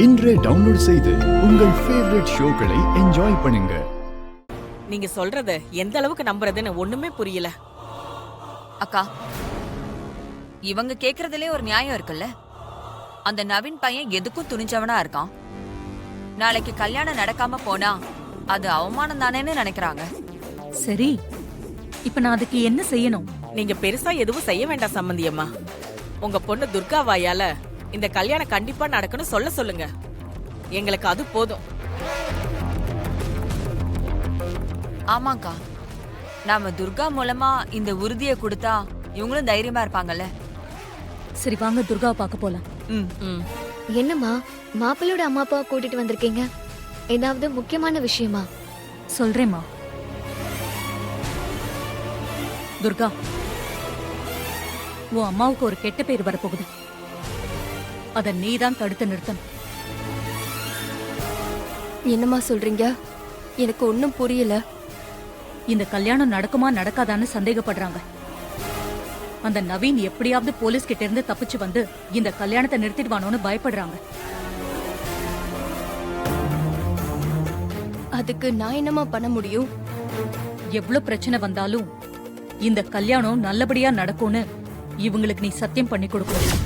இன்றே டவுன்லோட் செய்து உங்கள் ஃபேவரட் ஷோக்களை என்ஜாய் பண்ணுங்க. நீங்க சொல்றத எந்த அளவுக்கு நம்புறதுன்னு ஒண்ணுமே புரியல. அக்கா, இவங்க கேக்குறதுலயே ஒரு நியாயம் இருக்குல்ல. அந்த நவீன் பையன் எதுக்கும் துணிஞ்சவனா இருக்கான். நாளைக்கு கல்யாணம் நடக்காம போனா அது அவமானம் தானேன்னு நினைக்கிறாங்க. சரி, இப்ப நான் அதுக்கு என்ன செய்யணும்? நீங்க பெருசா எதுவும் செய்ய வேண்டாம் சம்பந்தியம்மா. உங்க பொண்ணு துர்கா வாயால இந்த கல்யாணம் கண்டிப்பா நடக்கணும் சொல்லுங்க. எங்களுக்கு அது போதும். ஆமாக்கா, நாம துர்கா மூலமா இந்த உறுதியை கொடுத்தா இவங்களும் தைரியமா இருப்பாங்கல்ல. சரி வாங்க, துர்காவை பார்க்க போலாம். என்னம்மா, மாப்பிள்ளையோட அம்மா அப்பா கூட்டிட்டு வந்திருக்கீங்க? ஏதாவது முக்கியமான விஷயமா? சொல்றேம்மா. துர்கா, உன் அம்மாவுக்கு ஒரு கெட்ட பேர் வரப்போகுது. அத நீதான் தடுத்து நிறுத்தணும். என்னம்மா சொல்றீங்க? எனக்கு ஒன்னும் புரியல. இந்த கல்யாணம் நடக்குமா நடக்காதான்னு சந்தேகப்படுறாங்க. அந்த நவீன் எப்படியாவது போலீஸ் கிட்ட இருந்து தப்பிச்சு வந்து இந்த கல்யாணத்தை நிறுத்திடுவானோன்னு பயப்படுறாங்க. அதுக்கு நான் என்னம்மா பண்ண முடியும்? எவ்வளவு பிரச்சனை வந்தாலும் இந்த கல்யாணம் நல்லபடியா நடக்கும்னு இவங்களுக்கு நீ சத்தியம் பண்ணி கொடுக்கணும்.